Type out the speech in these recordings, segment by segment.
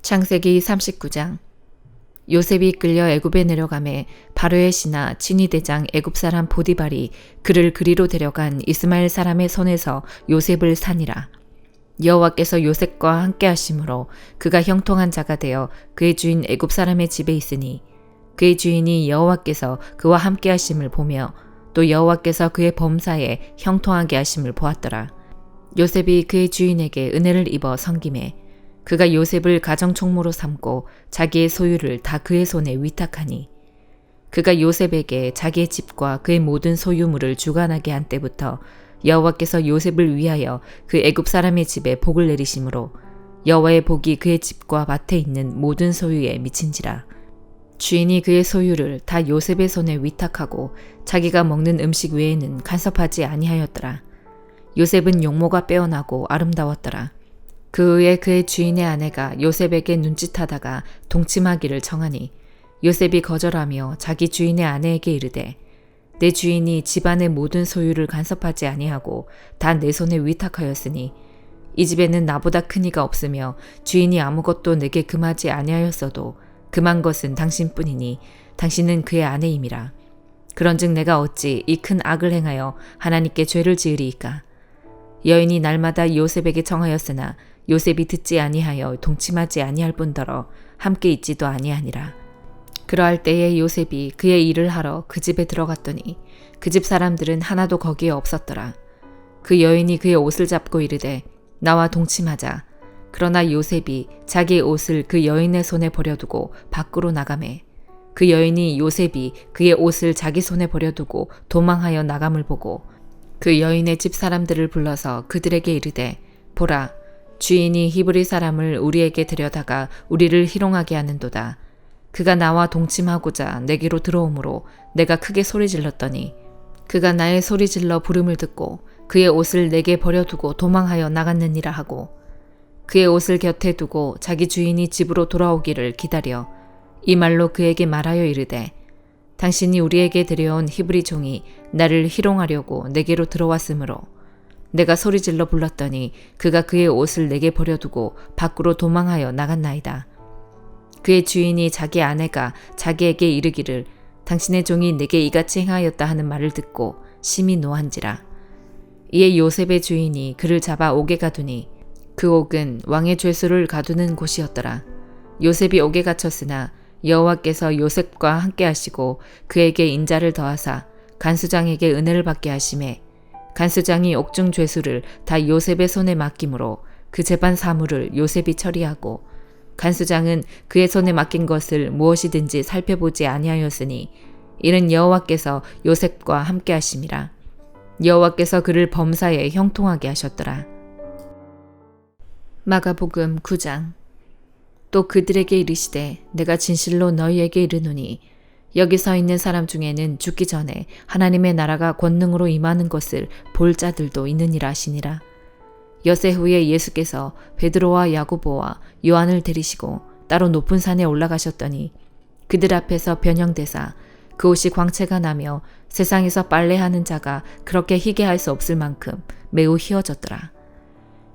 창세기 39장. 요셉이 끌려 애굽에 내려가매 바로의 신하 친위대장 애굽 사람 보디발이 그를 그리로 데려간 이스마엘 사람의 손에서 요셉을 산이라. 여호와께서 요셉과 함께 하심으로 그가 형통한 자가 되어 그의 주인 애굽 사람의 집에 있으니 그의 주인이 여호와께서 그와 함께 하심을 보며 또 여호와께서 그의 범사에 형통하게 하심을 보았더라. 요셉이 그의 주인에게 은혜를 입어 섬김에 그가 요셉을 가정총무로 삼고 자기의 소유를 다 그의 손에 위탁하니 그가 요셉에게 자기의 집과 그의 모든 소유물을 주관하게 한 때부터 여호와께서 요셉을 위하여 그 애굽 사람의 집에 복을 내리심으로 여호와의 복이 그의 집과 밭에 있는 모든 소유에 미친지라. 주인이 그의 소유를 다 요셉의 손에 위탁하고 자기가 먹는 음식 외에는 간섭하지 아니하였더라. 요셉은 용모가 빼어나고 아름다웠더라. 그 후에 그의 주인의 아내가 요셉에게 눈짓하다가 동침하기를 청하니 요셉이 거절하며 자기 주인의 아내에게 이르되 내 주인이 집안의 모든 소유를 간섭하지 아니하고 다 내 손에 위탁하였으니 이 집에는 나보다 큰 이가 없으며 주인이 아무것도 내게 금하지 아니하였어도 금한 것은 당신뿐이니 당신은 그의 아내임이라. 그런즉 내가 어찌 이 큰 악을 행하여 하나님께 죄를 지으리이까. 여인이 날마다 요셉에게 청하였으나 요셉이 듣지 아니하여 동침하지 아니할 뿐더러 함께 있지도 아니하니라. 그러할 때에 요셉이 그의 일을 하러 그 집에 들어갔더니 그 집 사람들은 하나도 거기에 없었더라. 그 여인이 그의 옷을 잡고 이르되 나와 동침하자. 그러나 요셉이 자기의 옷을 그 여인의 손에 버려두고 밖으로 나가매 그 여인이 요셉이 그의 옷을 자기 손에 버려두고 도망하여 나감을 보고 그 여인의 집 사람들을 불러서 그들에게 이르되 보라, 주인이 히브리 사람을 우리에게 데려다가 우리를 희롱하게 하는도다. 그가 나와 동침하고자 내게로 들어오므로 내가 크게 소리질렀더니 그가 나의 소리질러 부름을 듣고 그의 옷을 내게 버려두고 도망하여 나갔느니라 하고 그의 옷을 곁에 두고 자기 주인이 집으로 돌아오기를 기다려 이 말로 그에게 말하여 이르되 당신이 우리에게 데려온 히브리 종이 나를 희롱하려고 내게로 들어왔으므로 내가 소리질러 불렀더니 그가 그의 옷을 내게 버려두고 밖으로 도망하여 나갔나이다. 그의 주인이 자기 아내가 자기에게 이르기를 당신의 종이 내게 이같이 행하였다 하는 말을 듣고 심히 노한지라. 이에 요셉의 주인이 그를 잡아 옥에 가두니 그 옥은 왕의 죄수를 가두는 곳이었더라. 요셉이 옥에 갇혔으나 여호와께서 요셉과 함께 하시고 그에게 인자를 더하사 간수장에게 은혜를 받게 하심에 간수장이 옥중 죄수를 다 요셉의 손에 맡김으로 그 재반 사물을 요셉이 처리하고 간수장은 그의 손에 맡긴 것을 무엇이든지 살펴보지 아니하였으니 이는 여호와께서 요셉과 함께 하심이라. 여호와께서 그를 범사에 형통하게 하셨더라. 마가복음 9장. 또 그들에게 이르시되 내가 진실로 너희에게 이르노니 여기 서 있는 사람 중에는 죽기 전에 하나님의 나라가 권능으로 임하는 것을 볼 자들도 있느니라 하시니라. 엿새 후에 예수께서 베드로와 야고보와 요한을 데리시고 따로 높은 산에 올라가셨더니 그들 앞에서 변형되사 그 옷이 광채가 나며 세상에서 빨래하는 자가 그렇게 희게 할 수 없을 만큼 매우 희어졌더라.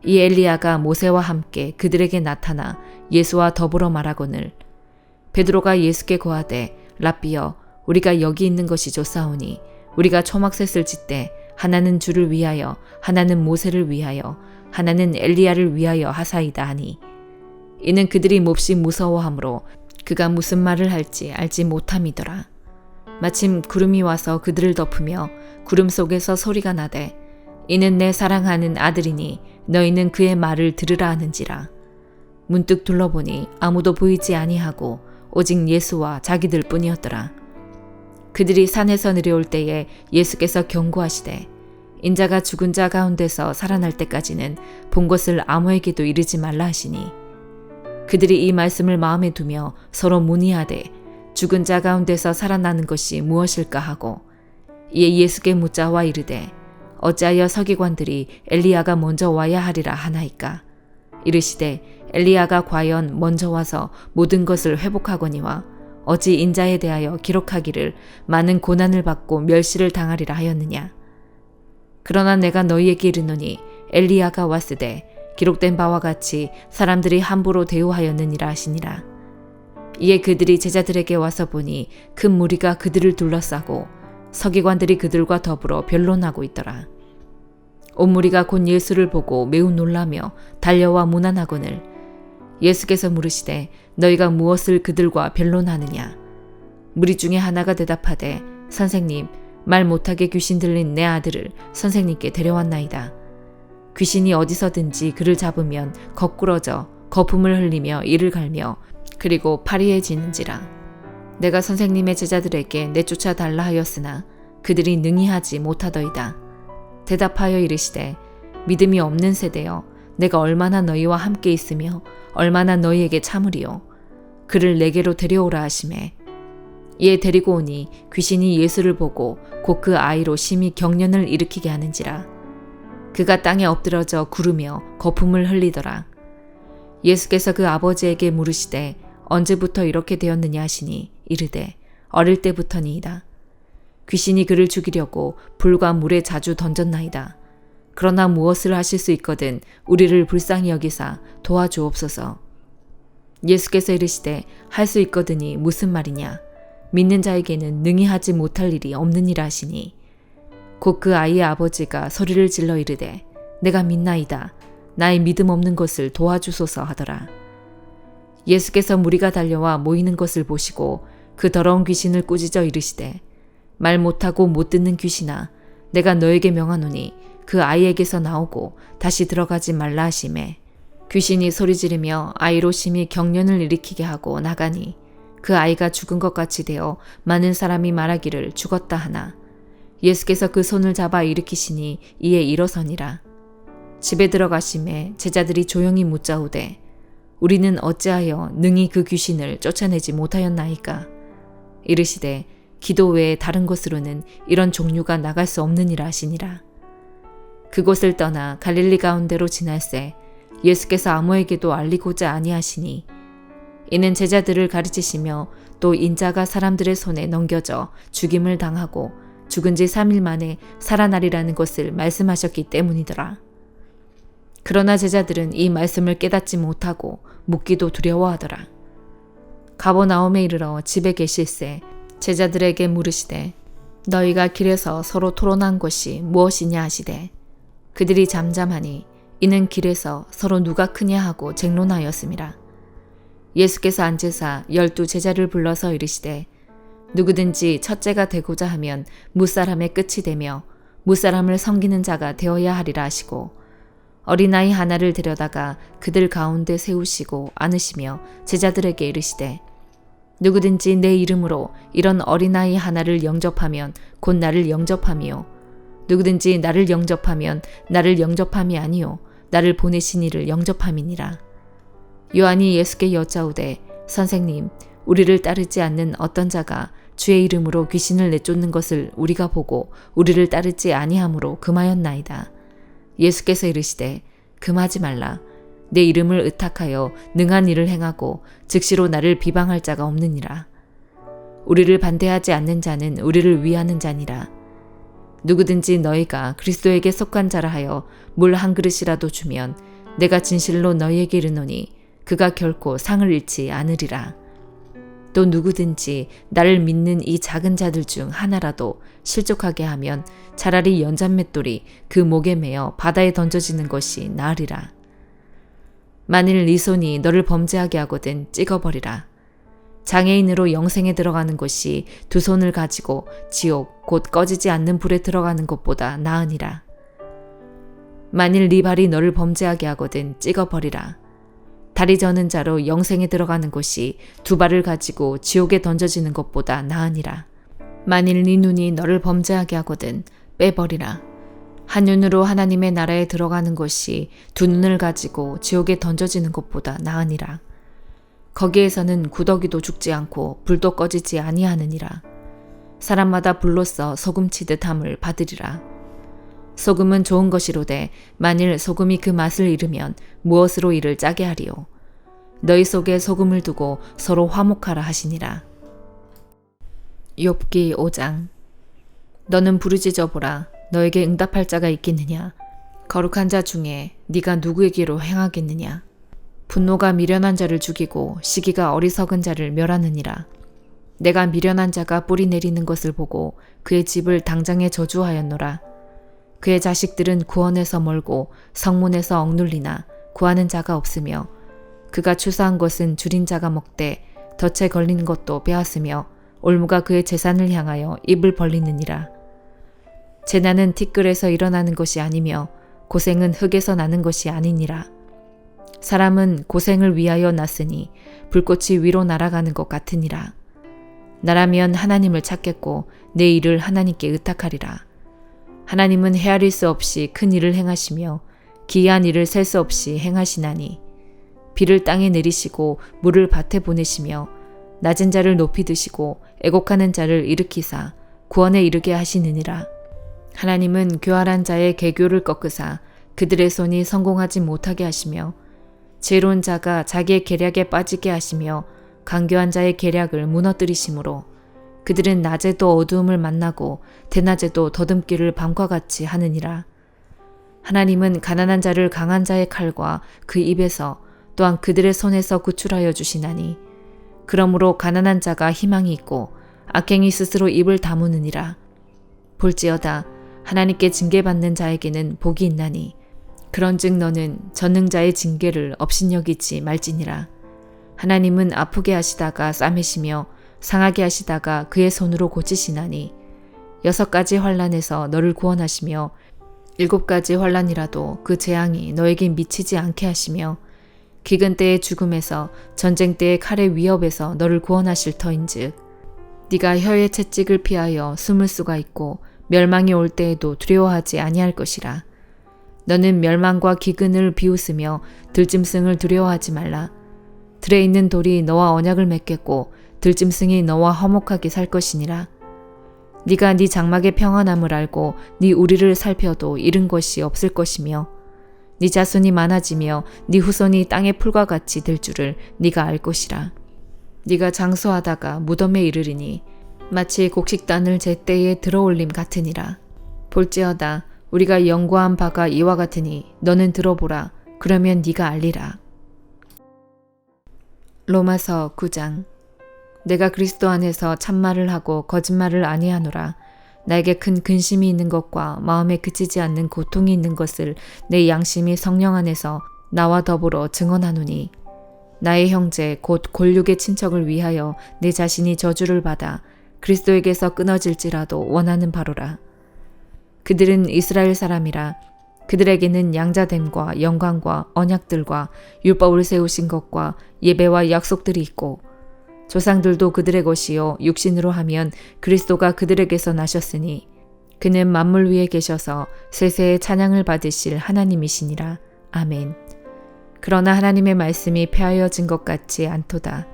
이 엘리야가 모세와 함께 그들에게 나타나 예수와 더불어 말하거늘 베드로가 예수께 고하되 랍비여 우리가 여기 있는 것이 좋사오니 우리가 초막셋을 짓되 하나는 주를 위하여 하나는 모세를 위하여 하나는 엘리야를 위하여 하사이다 하니 이는 그들이 몹시 무서워하므로 그가 무슨 말을 할지 알지 못함이더라. 마침 구름이 와서 그들을 덮으며 구름 속에서 소리가 나되 이는 내 사랑하는 아들이니 너희는 그의 말을 들으라 하는지라. 문득 둘러보니 아무도 보이지 아니하고 오직 예수와 자기들 뿐이었더라. 그들이 산에서 내려올 때에 예수께서 경고하시되 인자가 죽은 자 가운데서 살아날 때까지는 본 것을 아무에게도 이르지 말라 하시니 그들이 이 말씀을 마음에 두며 서로 문의하되 죽은 자 가운데서 살아나는 것이 무엇일까 하고 이에 예수께 묻자와 이르되 어찌하여 서기관들이 엘리야가 먼저 와야 하리라 하나이까. 이르시되 엘리야가 과연 먼저 와서 모든 것을 회복하거니와 어찌 인자에 대하여 기록하기를 많은 고난을 받고 멸시를 당하리라 하였느냐. 그러나 내가 너희에게 이르노니 엘리야가 왔으되 기록된 바와 같이 사람들이 함부로 대우하였느니라 하시니라. 이에 그들이 제자들에게 와서 보니 큰 무리가 그들을 둘러싸고 서기관들이 그들과 더불어 변론하고 있더라. 온 무리가 곧 예수를 보고 매우 놀라며 달려와 문안하거늘 예수께서 물으시되 너희가 무엇을 그들과 변론하느냐. 무리 중에 하나가 대답하되 선생님, 말 못하게 귀신 들린 내 아들을 선생님께 데려왔나이다. 귀신이 어디서든지 그를 잡으면 거꾸러져 거품을 흘리며 이를 갈며 그리고 파리해지는지라. 내가 선생님의 제자들에게 내쫓아 달라 하였으나 그들이 능히 하지 못하더이다. 대답하여 이르시되 믿음이 없는 세대여, 내가 얼마나 너희와 함께 있으며 얼마나 너희에게 참으리요. 그를 내게로 데려오라 하시매 이에 데리고 오니 귀신이 예수를 보고 곧 그 아이로 심히 경련을 일으키게 하는지라. 그가 땅에 엎드러져 구르며 거품을 흘리더라. 예수께서 그 아버지에게 물으시되 언제부터 이렇게 되었느냐 하시니 이르되 어릴 때부터니이다. 귀신이 그를 죽이려고 불과 물에 자주 던졌나이다. 그러나 무엇을 하실 수 있거든 우리를 불쌍히 여기사 도와주옵소서. 예수께서 이르시되 할 수 있거든이 무슨 말이냐. 믿는 자에게는 능히 하지 못할 일이 없느니라 하시니 곧 그 아이의 아버지가 소리를 질러 이르되 내가 믿나이다. 나의 믿음 없는 것을 도와주소서 하더라. 예수께서 무리가 달려와 모이는 것을 보시고 그 더러운 귀신을 꾸짖어 이르시되 말 못하고 못 듣는 귀신아, 내가 너에게 명하노니 그 아이에게서 나오고 다시 들어가지 말라 하시매 귀신이 소리지르며 아이로 심히 경련을 일으키게 하고 나가니 그 아이가 죽은 것 같이 되어 많은 사람이 말하기를 죽었다 하나 예수께서 그 손을 잡아 일으키시니 이에 일어서니라. 집에 들어가심에 제자들이 조용히 묻자오되 우리는 어찌하여 능히 그 귀신을 쫓아내지 못하였나이까. 이르시되 기도 외에 다른 곳으로는 이런 종류가 나갈 수 없느니라 하시니라. 그곳을 떠나 갈릴리 가운데로 지날새 예수께서 아무에게도 알리고자 아니하시니 이는 제자들을 가르치시며 또 인자가 사람들의 손에 넘겨져 죽임을 당하고 죽은 지 3일 만에 살아나리라는 것을 말씀하셨기 때문이더라. 그러나 제자들은 이 말씀을 깨닫지 못하고 묻기도 두려워하더라. 가버나움에 이르러 집에 계실새 제자들에게 물으시되 너희가 길에서 서로 토론한 것이 무엇이냐 하시되 그들이 잠잠하니 이는 길에서 서로 누가 크냐 하고 쟁론하였음이라. 예수께서 앉으사 12 제자를 불러서 이르시되 누구든지 첫째가 되고자 하면 무사람의 끝이 되며 무사람을 섬기는 자가 되어야 하리라 하시고 어린아이 하나를 데려다가 그들 가운데 세우시고 안으시며 제자들에게 이르시되 누구든지 내 이름으로 이런 어린아이 하나를 영접하면 곧 나를 영접함이요 누구든지 나를 영접하면 나를 영접함이 아니요 나를 보내신 이를 영접함이니라. 요한이 예수께 여짜오되 선생님, 우리를 따르지 않는 어떤 자가 주의 이름으로 귀신을 내쫓는 것을 우리가 보고 우리를 따르지 아니하므로 금하였나이다. 예수께서 이르시되 금하지 말라. 내 이름을 의탁하여 능한 일을 행하고 즉시로 나를 비방할 자가 없느니라. 우리를 반대하지 않는 자는 우리를 위하는 자니라. 누구든지 너희가 그리스도에게 속한 자라 하여 물 한 그릇이라도 주면 내가 진실로 너희에게 이르노니 그가 결코 상을 잃지 않으리라. 또 누구든지 나를 믿는 이 작은 자들 중 하나라도 실족하게 하면 차라리 연잔맷돌이 그 목에 매어 바다에 던져지는 것이 나으리라. 만일 네 손이 너를 범죄하게 하거든 찍어버리라. 장애인으로 영생에 들어가는 것이 두 손을 가지고 지옥 곧 꺼지지 않는 불에 들어가는 것보다 나으니라. 만일 네 발이 너를 범죄하게 하거든 찍어버리라. 다리 저는 자로 영생에 들어가는 것이 두 발을 가지고 지옥에 던져지는 것보다 나으니라. 만일 네 눈이 너를 범죄하게 하거든 빼버리라. 한 눈으로 하나님의 나라에 들어가는 것이 두 눈을 가지고 지옥에 던져지는 것보다 나으니라. 거기에서는 구더기도 죽지 않고 불도 꺼지지 아니하느니라. 사람마다 불로써 소금치듯 함을 받으리라. 소금은 좋은 것이로되 만일 소금이 그 맛을 잃으면 무엇으로 이를 짜게 하리요. 너희 속에 소금을 두고 서로 화목하라 하시니라. 욥기 5장. 너는 부르짖어 보라. 너에게 응답할 자가 있겠느냐. 거룩한 자 중에 네가 누구에게로 행하겠느냐? 분노가 미련한 자를 죽이고 시기가 어리석은 자를 멸하느니라. 내가 미련한 자가 뿌리 내리는 것을 보고 그의 집을 당장에 저주하였노라. 그의 자식들은 구원에서 멀고 성문에서 억눌리나 구하는 자가 없으며 그가 추수한 것은 줄인 자가 먹되 덫에 걸린 것도 빼앗으며 올무가 그의 재산을 향하여 입을 벌리느니라. 재난은 티끌에서 일어나는 것이 아니며 고생은 흙에서 나는 것이 아니니라. 사람은 고생을 위하여 났으니 불꽃이 위로 날아가는 것 같으니라. 나라면 하나님을 찾겠고 내 일을 하나님께 의탁하리라. 하나님은 헤아릴 수 없이 큰 일을 행하시며 기이한 일을 셀 수 없이 행하시나니 비를 땅에 내리시고 물을 밭에 보내시며 낮은 자를 높이 드시고 애곡하는 자를 일으키사 구원에 이르게 하시느니라. 하나님은 교활한 자의 계교를 꺾으사 그들의 손이 성공하지 못하게 하시며 지혜로운 자가 자기의 계략에 빠지게 하시며 간교한 자의 계략을 무너뜨리심으로 그들은 낮에도 어두움을 만나고 대낮에도 더듬기를 밤과 같이 하느니라. 하나님은 가난한 자를 강한 자의 칼과 그 입에서 또한 그들의 손에서 구출하여 주시나니 그러므로 가난한 자가 희망이 있고 악행이 스스로 입을 다무느니라. 볼지어다 하나님께 징계받는 자에게는 복이 있나니 그런즉 너는 전능자의 징계를 업신여기지 말지니라. 하나님은 아프게 하시다가 싸매시며 상하게 하시다가 그의 손으로 고치시나니 6가지 환난에서 너를 구원하시며 7가지 환난이라도 그 재앙이 너에게 미치지 않게 하시며 기근 때의 죽음에서 전쟁 때의 칼의 위협에서 너를 구원하실 터인즉 네가 혀의 채찍을 피하여 숨을 수가 있고 멸망이 올 때에도 두려워하지 아니할 것이라. 너는 멸망과 기근을 비웃으며 들짐승을 두려워하지 말라. 들에 있는 돌이 너와 언약을 맺겠고 들짐승이 너와 화목하게 살 것이니라. 네가 네 장막의 평안함을 알고 네 우리를 살펴도 잃은 것이 없을 것이며 네 자손이 많아지며 네 후손이 땅의 풀과 같이 될 줄을 네가 알 것이라. 네가 장수하다가 무덤에 이르리니 마치 곡식단을 제때에 들어올림 같으니라. 볼지어다 우리가 연구한 바가 이와 같으니 너는 들어보라. 그러면 네가 알리라. 로마서 9장. 내가 그리스도 안에서 참말을 하고 거짓말을 아니하노라. 나에게 큰 근심이 있는 것과 마음에 그치지 않는 고통이 있는 것을 내 양심이 성령 안에서 나와 더불어 증언하노니 나의 형제 곧 골육의 친척을 위하여 내 자신이 저주를 받아 그리스도에게서 끊어질지라도 원하는 바로라. 그들은 이스라엘 사람이라. 그들에게는 양자됨과 영광과 언약들과 율법을 세우신 것과 예배와 약속들이 있고 조상들도 그들의 것이요 육신으로 하면 그리스도가 그들에게서 나셨으니 그는 만물 위에 계셔서 세세의 찬양을 받으실 하나님이시니라. 아멘. 그러나 하나님의 말씀이 폐하여진 것 같지 않도다.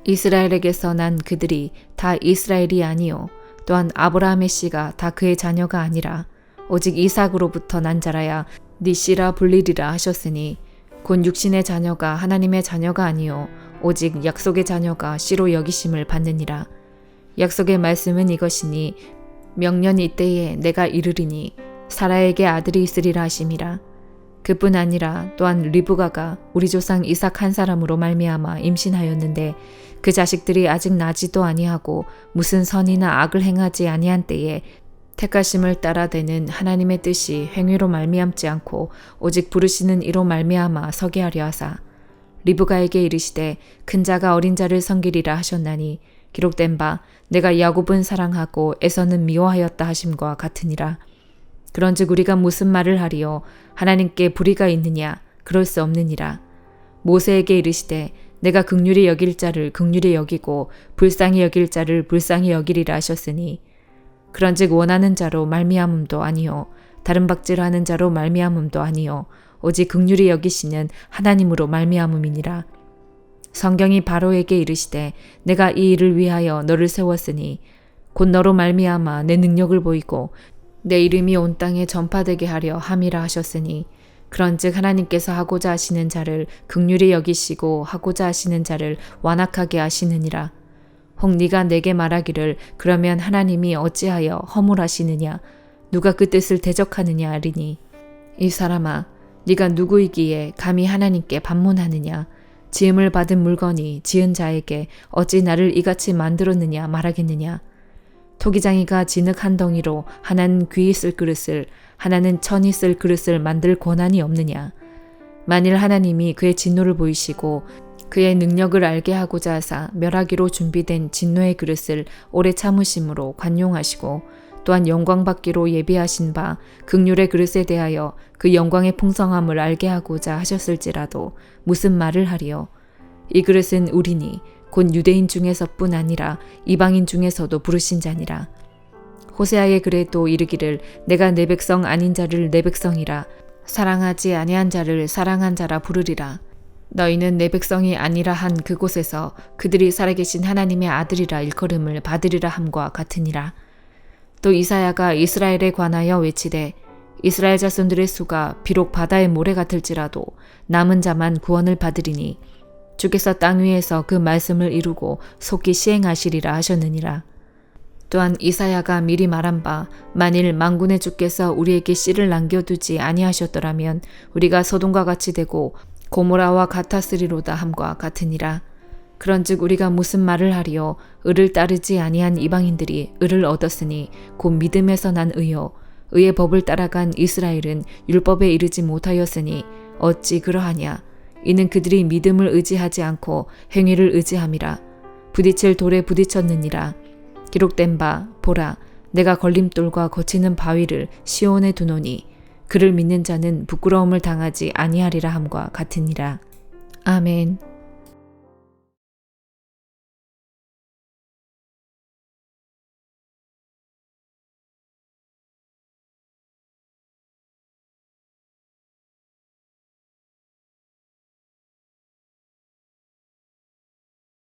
이스라엘에게서 난 그들이 다 이스라엘이 아니요 또한 아브라함의 씨가 다 그의 자녀가 아니라 오직 이삭으로부터 난 자라야 네 씨라 불리리라 하셨으니 곧 육신의 자녀가 하나님의 자녀가 아니요 오직 약속의 자녀가 씨로 여기심을 받느니라. 약속의 말씀은 이것이니 명년 이때에 내가 이르리니 사라에게 아들이 있으리라 하심이라. 그뿐 아니라 또한 리브가가 우리 조상 이삭 한 사람으로 말미암아 임신하였는데 그 자식들이 아직 나지도 아니하고 무슨 선이나 악을 행하지 아니한 때에 택하심을 따라 되는 하나님의 뜻이 행위로 말미암지 않고 오직 부르시는 이로 말미암아 서게 하려 하사 리브가에게 이르시되 큰 자가 어린 자를 섬기리라 하셨나니 기록된 바 내가 야곱은 사랑하고 에서는 미워하였다 하심과 같으니라. 그런즉 우리가 무슨 말을 하리요 하나님께 불의가 있느냐 그럴 수 없느니라. 모세에게 이르시되 내가 긍휼히 여길 자를 긍휼히 여기고 불쌍히 여길 자를 불쌍히 여기리라 하셨으니 그런즉 원하는 자로 말미암음도 아니요 다른 박질하는 자로 말미암음도 아니요 오직 긍휼히 여기시는 하나님으로 말미암음이니라. 성경이 바로에게 이르시되 내가 이 일을 위하여 너를 세웠으니 곧 너로 말미암아 내 능력을 보이고 내 이름이 온 땅에 전파되게 하려 함이라 하셨으니 그런즉 하나님께서 하고자 하시는 자를 긍휼히 여기시고 하고자 하시는 자를 완악하게 하시느니라. 혹 네가 내게 말하기를 그러면 하나님이 어찌하여 허물하시느냐 누가 그 뜻을 대적하느냐 하리니 이 사람아, 네가 누구이기에 감히 하나님께 반문하느냐? 지음을 받은 물건이 지은 자에게 어찌 나를 이같이 만들었느냐 말하겠느냐? 토기장이가 진흙 한 덩이로 하나는 귀히 쓸 그릇을, 하나는 천이 쓸 그릇을 만들 권한이 없느냐? 만일 하나님이 그의 진노를 보이시고 그의 능력을 알게 하고자 하사 멸하기로 준비된 진노의 그릇을 오래 참으심으로 관용하시고 또한 영광받기로 예비하신 바 긍휼의 그릇에 대하여 그 영광의 풍성함을 알게 하고자 하셨을지라도 무슨 말을 하리요? 이 그릇은 우리니 곧 유대인 중에서뿐 아니라 이방인 중에서도 부르신 자니라. 호세아의 글에 또 이르기를 내가 내 백성 아닌 자를 내 백성이라 사랑하지 아니한 자를 사랑한 자라 부르리라. 너희는 내 백성이 아니라 한 그곳에서 그들이 살아계신 하나님의 아들이라 일컬음을 받으리라 함과 같으니라. 또 이사야가 이스라엘에 관하여 외치되 이스라엘 자손들의 수가 비록 바다의 모래 같을지라도 남은 자만 구원을 받으리니 주께서 땅 위에서 그 말씀을 이루고 속히 시행하시리라 하셨느니라. 또한 이사야가 미리 말한 바 만일 만군의 주께서 우리에게 씨를 남겨두지 아니하셨더라면 우리가 소돔과 같이 되고 고모라와 같았으리로다 함과 같으니라. 그런즉 우리가 무슨 말을 하리요? 의를 따르지 아니한 이방인들이 의를 얻었으니 곧 믿음에서 난 의요. 의의 법을 따라간 이스라엘은 율법에 이르지 못하였으니 어찌 그러하냐? 이는 그들이 믿음을 의지하지 않고 행위를 의지함이라. 부딪힐 돌에 부딪혔느니라. 기록된 바 보라 내가 걸림돌과 거치는 바위를 시온에 두노니 그를 믿는 자는 부끄러움을 당하지 아니하리라 함과 같으니라. 아멘.